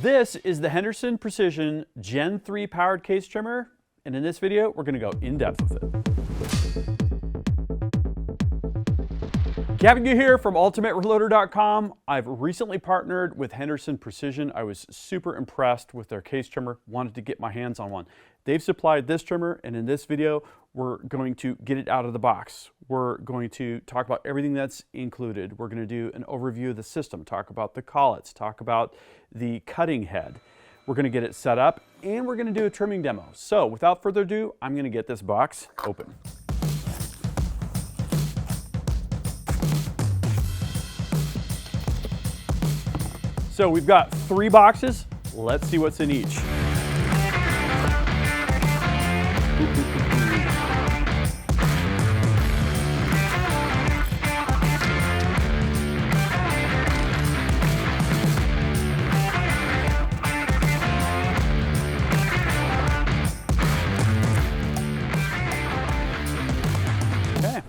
This is the Henderson Precision Gen 3 powered case trimmer, and in this video we're going to go in depth with it. Gavin here from UltimateReloader.com. I've recently partnered with Henderson Precision. I was super impressed with their case trimmer, wanted to get my hands on one. They've supplied this trimmer, and in this video we're going to get it out of the box. We're going to talk about everything that's included. We're going to do an overview of the system, talk about the collets, talk about the cutting head. We're going to get it set up, and we're going to do a trimming demo. So without further ado, I'm going to get this box open. So we've got 3 boxes. Let's see what's in each. Okay.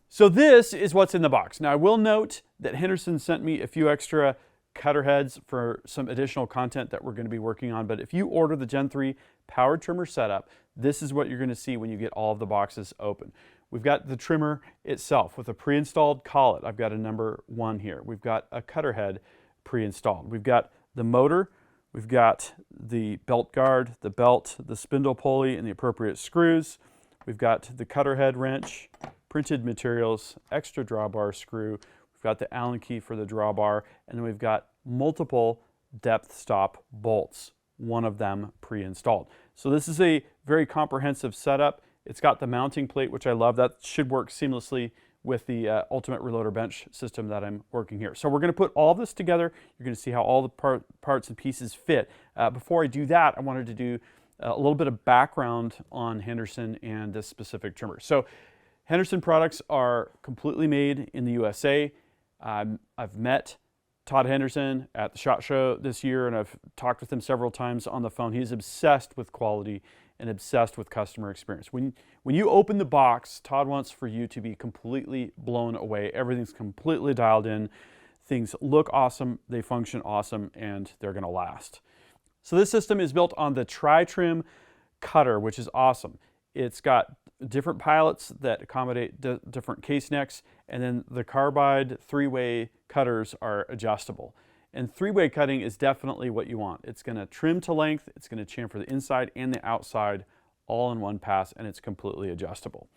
So this is what's in the box. Now I will note that Henderson sent me a few extra cutter heads for some additional content that we're going to be working on. But if you order the Gen 3 powered trimmer setup, this is what you're going to see when you get all of the boxes open. We've got the trimmer itself with a pre-installed collet. I've got a number 1 here. We've got a cutter head pre-installed. We've got the motor. We've got the belt guard, the belt, the spindle pulley, and the appropriate screws. We've got the cutter head wrench, printed materials, extra drawbar screw. We've got the Allen key for the drawbar, and then we've got multiple depth stop bolts, one of them pre-installed. So this is a very comprehensive setup. It's got the mounting plate, which I love. That should work seamlessly with the Ultimate Reloader bench system that I'm working here. So we're going to put all this together. You're going to see how all the parts and pieces fit. Before I do that, I wanted to do a little bit of background on Henderson and this specific trimmer. So Henderson products are completely made in the USA. I've met Todd Henderson at the SHOT Show this year, and I've talked with him several times on the phone. He's obsessed with quality and obsessed with customer experience. When you open the box, Todd wants for you to be completely blown away. Everything's completely dialed in. Things look awesome, they function awesome, and they're going to last. So this system is built on the Tri-Trim cutter, which is awesome. It's got different pilots that accommodate different case necks, and then the carbide 3-way cutters are adjustable. And 3-way cutting is definitely what you want. It's going to trim to length, it's going to chamfer the inside and the outside all in one pass, and it's completely adjustable.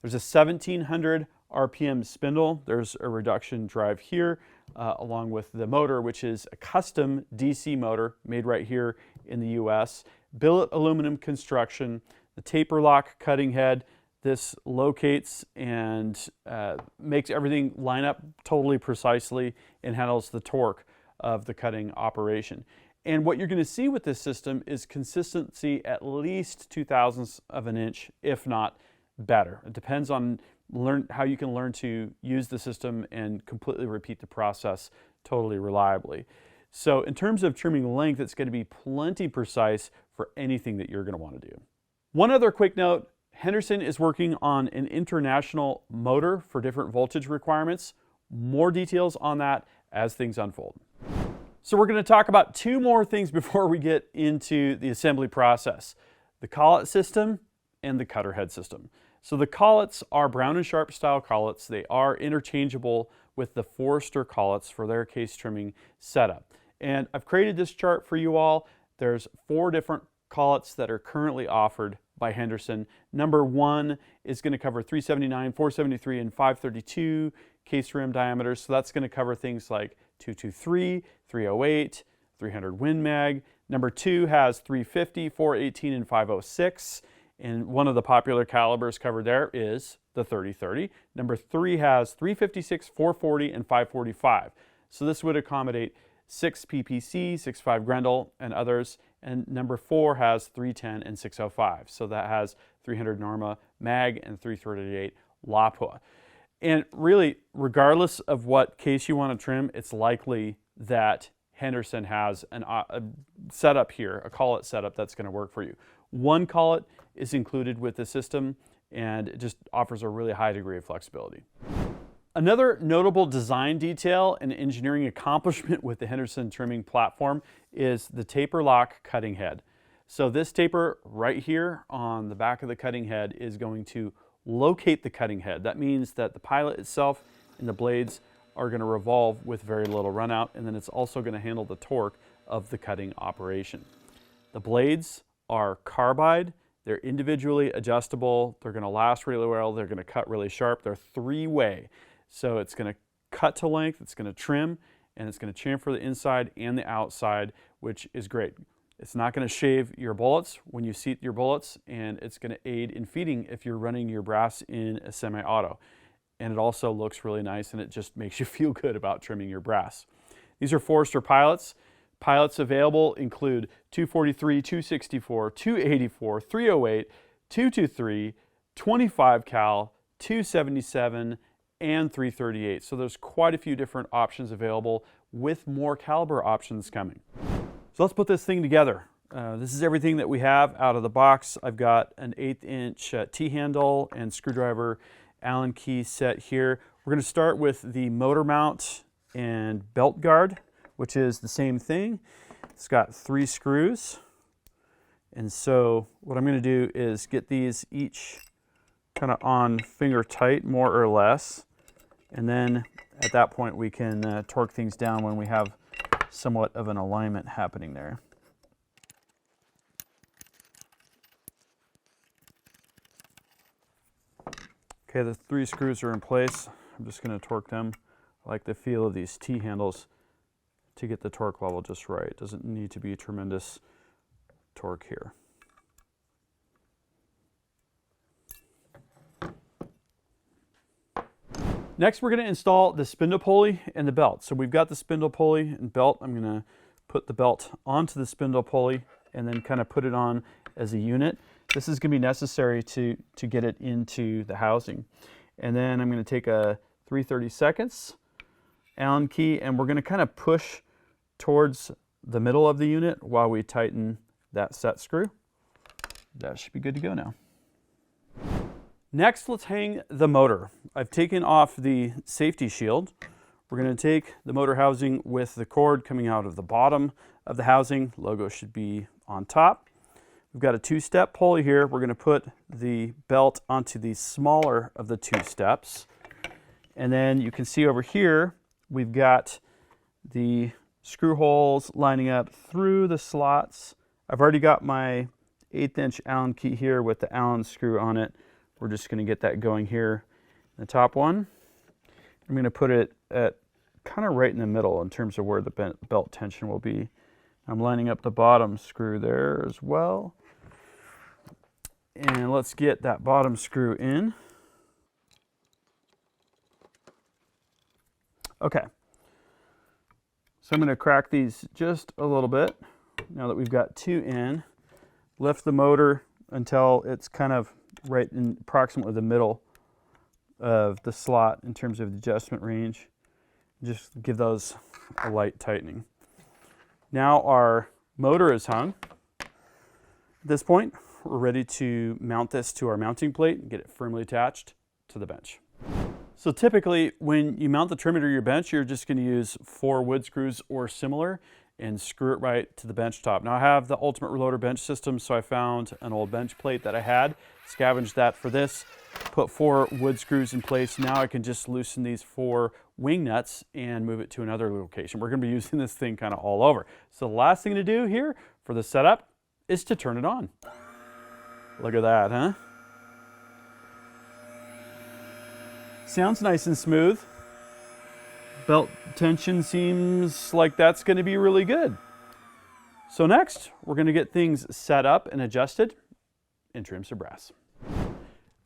There's a 1700 RPM spindle. There's a reduction drive here, along with the motor, which is a custom DC motor made right here in the US. Billet aluminum construction. The taper lock cutting head, this locates and makes everything line up totally precisely and handles the torque of the cutting operation. And what you're going to see with this system is consistency at least 0.02 of an inch, if not better. It depends on how you can learn to use the system and completely repeat the process totally reliably. So in terms of trimming length, it's going to be plenty precise for anything that you're going to want to do. One other quick note, Henderson is working on an international motor for different voltage requirements. More details on that as things unfold. So we're going to talk about 2 more things before we get into the assembly process. The collet system and the cutter head system. So the collets are Brown and Sharp style collets. They are interchangeable with the Forester collets for their case trimming setup. And I've created this chart for you all. There's 4 different collets that are currently offered by Henderson. Number 1 is going to cover 379, 473, and 532 case rim diameters. So that's going to cover things like 223, 308, 300 Win Mag. Number 2 has 350, 418, and 506. And one of the popular calibers covered there is the 30-30. Number 3 has 356, 440, and 545. So this would accommodate 6 PPC, 6.5 Grendel, and others. And number 4 has 310 and 605. So that has 300 Norma Mag and 338 Lapua. And really, regardless of what case you want to trim, it's likely that Henderson has a setup here, a collet setup that's going to work for you. One collet is included with the system, and it just offers a really high degree of flexibility. Another notable design detail and engineering accomplishment with the Henderson trimming platform is the taper lock cutting head. So this taper right here on the back of the cutting head is going to locate the cutting head. That means that the pilot itself and the blades are going to revolve with very little run out, and then it's also going to handle the torque of the cutting operation. The blades are carbide. They're individually adjustable. They're going to last really well. They're going to cut really sharp. They're three-way. So it's going to cut to length, it's going to trim, and it's going to chamfer the inside and the outside, which is great. It's not going to shave your bullets when you seat your bullets, and it's going to aid in feeding if you're running your brass in a semi-auto. And it also looks really nice, and it just makes you feel good about trimming your brass. These are Forester pilots. Pilots available include 243, 264, 284, 308, 223, 25 cal, 277, and 338. So there's quite a few different options available with more caliber options coming. So let's put this thing together. This is everything that we have out of the box. I've got an 1/8 inch T-handle and screwdriver Allen key set here. We're going to start with the motor mount and belt guard, which is the same thing. It's got 3 screws. And so what I'm going to do is get these each kind of on finger tight, more or less. And then at that point we can torque things down when we have somewhat of an alignment happening there. Okay, the 3 screws are in place. I'm just going to torque them. I like the feel of these T-handles to get the torque level just right. It doesn't need to be tremendous torque here. Next, we're going to install the spindle pulley and the belt. So we've got the spindle pulley and belt. I'm going to put the belt onto the spindle pulley and then kind of put it on as a unit. This is going to be necessary to get it into the housing. And then I'm going to take a 3/32 Allen key, and we're going to kind of push towards the middle of the unit while we tighten that set screw. That should be good to go now. Next, let's hang the motor. I've taken off the safety shield. We're going to take the motor housing with the cord coming out of the bottom of the housing. Logo should be on top. We've got a 2-step pulley here. We're going to put the belt onto the smaller of the 2 steps. And then you can see over here, we've got the screw holes lining up through the slots. I've already got my 1/8 inch Allen key here with the Allen screw on it. We're just going to get that going here. The top one, I'm going to put it at kind of right in the middle in terms of where the belt tension will be. I'm lining up the bottom screw there as well. And let's get that bottom screw in. Okay. So I'm going to crack these just a little bit now that we've got 2 in. Lift the motor until it's kind of right in approximately the middle of the slot in terms of the adjustment range. Just give those a light tightening. Now our motor is hung. At this point, we're ready to mount this to our mounting plate and get it firmly attached to the bench. So typically when you mount the trimmer to your bench, you're just going to use 4 wood screws or similar and screw it right to the bench top. Now I have the Ultimate Reloader bench system, so I found an old bench plate that I had, scavenged that for this, put 4 wood screws in place. Now I can just loosen these 4 wing nuts and move it to another location. We're going to be using this thing kind of all over. So the last thing to do here for the setup is to turn it on. Look at that, huh? Sounds nice and smooth. Belt tension seems like that's going to be really good. So next, we're going to get things set up and adjusted and trim some brass.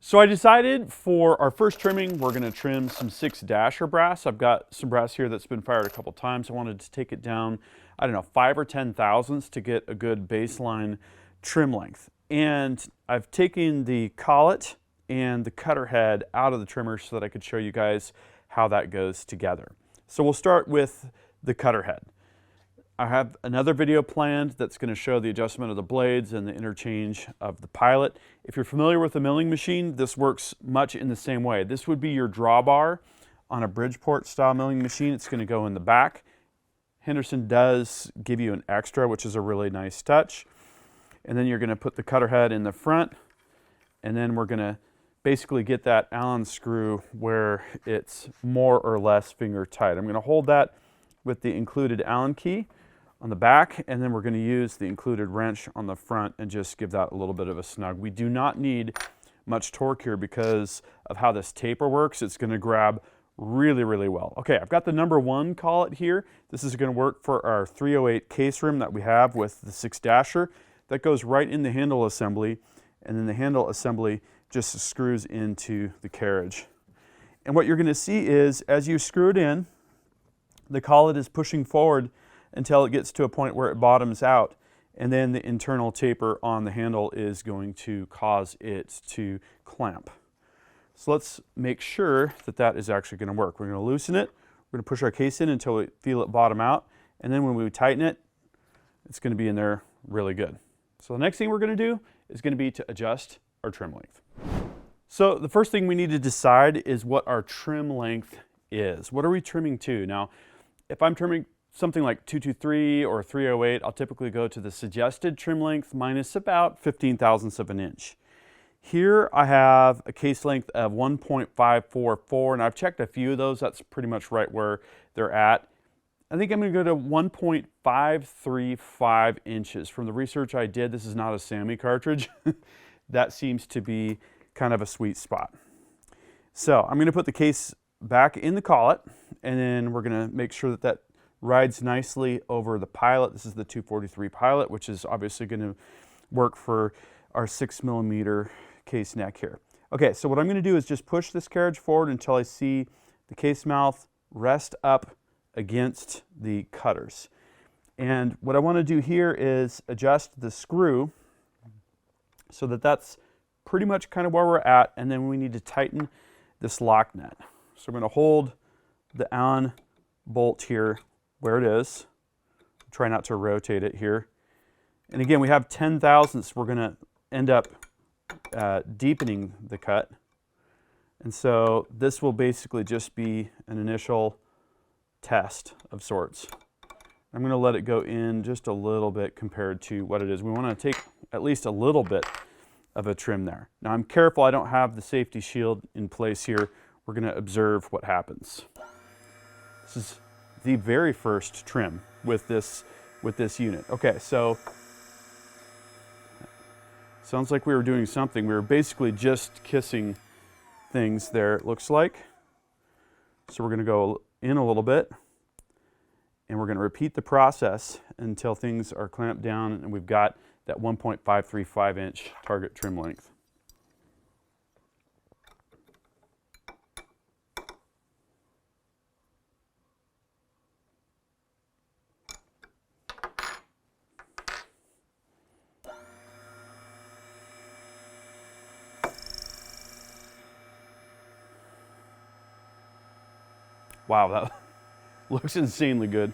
So I decided for our first trimming, we're going to trim some 6 dasher brass. I've got some brass here that's been fired a couple times. I wanted to take it down, I don't know, 5 or 10 thousandths to get a good baseline trim length. And I've taken the collet and the cutter head out of the trimmer so that I could show you guys how that goes together. So we'll start with the cutter head. I have another video planned that's going to show the adjustment of the blades and the interchange of the pilot. If you're familiar with a milling machine, this works much in the same way. This would be your drawbar on a Bridgeport style milling machine, it's going to go in the back. Henderson does give you an extra, which is a really nice touch. And then you're going to put the cutter head in the front, and then we're going to basically get that Allen screw where it's more or less finger tight. I'm going to hold that with the included Allen key on the back, and then we're going to use the included wrench on the front and just give that a little bit of a snug. We do not need much torque here because of how this taper works. It's going to grab really, really well. Okay, I've got the number 1 collet here. This is going to work for our 308 case rim that we have with the 6-dasher. That goes right in the handle assembly, and then the handle assembly just screws into the carriage. And what you're going to see is, as you screw it in, the collet is pushing forward until it gets to a point where it bottoms out, and then the internal taper on the handle is going to cause it to clamp. So let's make sure that that is actually going to work. We're going to loosen it, we're going to push our case in until we feel it bottom out, and then when we tighten it, it's going to be in there really good. So the next thing we're going to do is going to be to adjust our trim length. So the first thing we need to decide is what our trim length is. What are we trimming to? Now, if I'm trimming something like 223 or 308, I'll typically go to the suggested trim length minus about 15 thousandths of an inch. Here I have a case length of 1.544, and I've checked a few of those. That's pretty much right where they're at. I think I'm going to go to 1.535 inches. From the research I did, this is not a SAMI cartridge. That seems to be kind of a sweet spot. So I'm going to put the case back in the collet, and then we're going to make sure that that rides nicely over the pilot. This is the 243 pilot, which is obviously going to work for our 6mm case neck here. Okay, so what I'm going to do is just push this carriage forward until I see the case mouth rest up against the cutters. And what I want to do here is adjust the screw so that that's pretty much kind of where we're at, and then we need to tighten this lock nut. So I'm going to hold the Allen bolt here where it is. Try not to rotate it here. And again, we have 10 thousandths. We're going to end up deepening the cut. And so this will basically just be an initial test of sorts. I'm going to let it go in just a little bit compared to what it is. We want to take at least a little bit of a trim there. Now I'm careful I don't have the safety shield in place here. We're going to observe what happens. This is the very first trim with this unit. Okay, so sounds like we were doing something. We were basically just kissing things there, it looks like. So we're going to go in a little bit, and we're going to repeat the process until things are clamped down and we've got that 1.535 inch target trim length. Wow, that looks insanely good.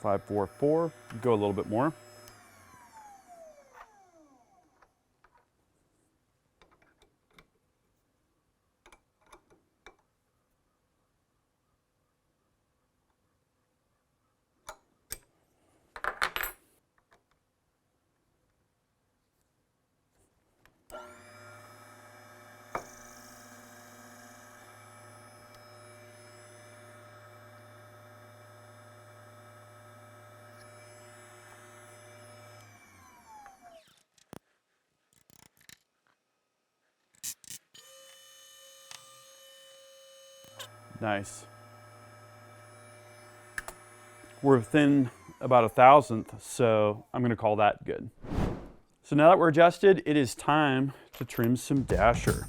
544, go a little bit more. Nice. We're within about 1/1000th, so I'm going to call that good. So now that we're adjusted, it is time to trim some dasher.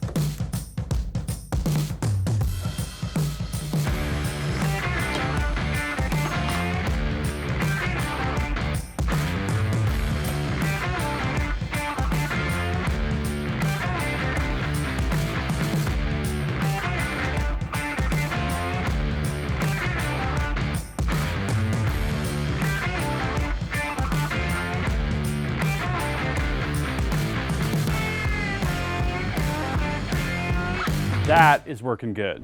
That is working good.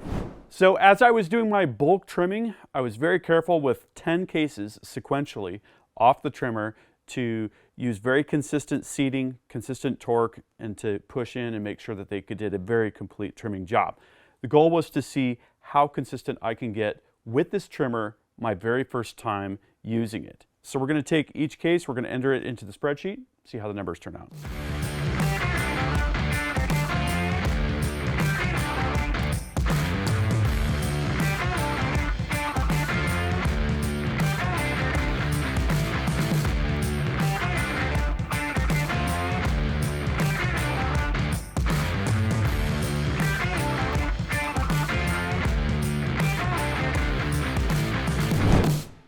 So as I was doing my bulk trimming, I was very careful with 10 cases sequentially off the trimmer to use very consistent seating, consistent torque, and to push in and make sure that they did a very complete trimming job. The goal was to see how consistent I can get with this trimmer my very first time using it. So we're going to take each case, we're going to enter it into the spreadsheet, see how the numbers turn out.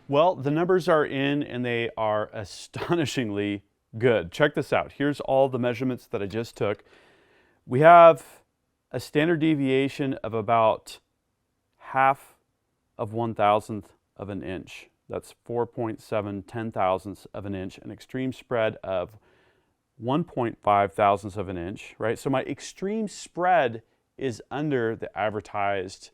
Well, the numbers are in and they are astonishingly good. Check this out. Here's all the measurements that I just took. We have a standard deviation of about 1/2 1,000th of an inch. That's 4.7 10,000ths of an inch, an extreme spread of 1.5 thousandths of an inch, right? So my extreme spread is under the advertised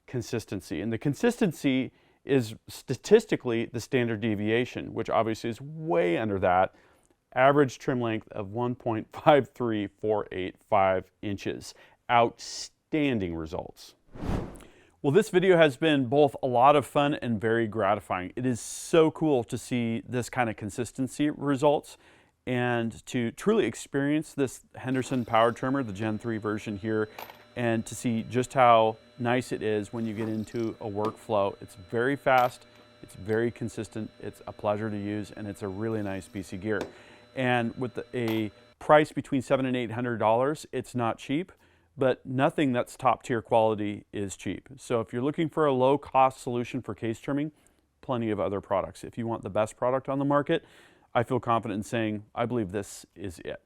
consistency. And the consistency is statistically the standard deviation, which obviously is way under that. Average trim length of 1.53485 inches. Outstanding results. Well, this video has been both a lot of fun and very gratifying. It is so cool to see this kind of consistency results and to truly experience this Henderson power trimmer, the Gen 3 version here, and to see just how nice it is when you get into a workflow. It's very fast, it's very consistent, it's a pleasure to use, and it's a really nice piece of gear. And with a price between $700 and $800, it's not cheap, but nothing that's top tier quality is cheap. So if you're looking for a low cost solution for case trimming, plenty of other products. If you want the best product on the market, I feel confident in saying, I believe this is it.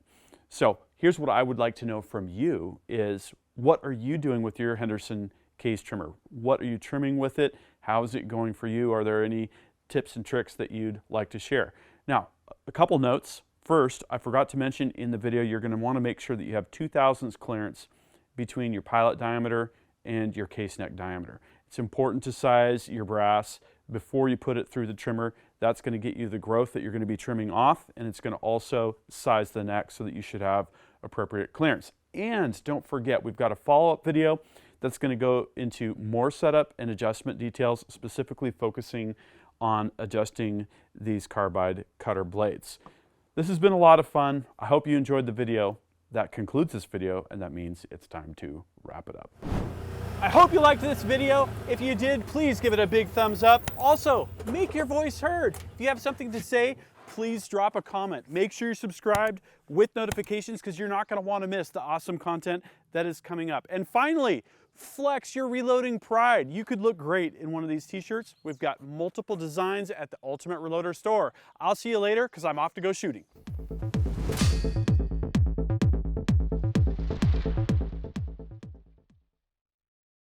So here's what I would like to know from you is, what are you doing with your Henderson case trimmer? What are you trimming with it? How is it going for you? Are there any tips and tricks that you'd like to share? Now, a couple notes. First, I forgot to mention in the video, you're going to want to make sure that you have 2/1000ths clearance between your pilot diameter and your case neck diameter. It's important to size your brass before you put it through the trimmer. That's going to get you the growth that you're going to be trimming off, and it's going to also size the neck so that you should have appropriate clearance. And don't forget, we've got a follow-up video that's going to go into more setup and adjustment details, specifically focusing on adjusting these carbide cutter blades. This has been a lot of fun. I hope you enjoyed the video. That concludes this video, and that means it's time to wrap it up. I hope you liked this video. If you did, please give it a big thumbs up. Also, make your voice heard. If you have something to say, please drop a comment. Make sure you're subscribed with notifications because you're not going to want to miss the awesome content that is coming up. And finally, flex your reloading pride. You could look great in one of these t-shirts. We've got multiple designs at the Ultimate Reloader store. I'll see you later because I'm off to go shooting.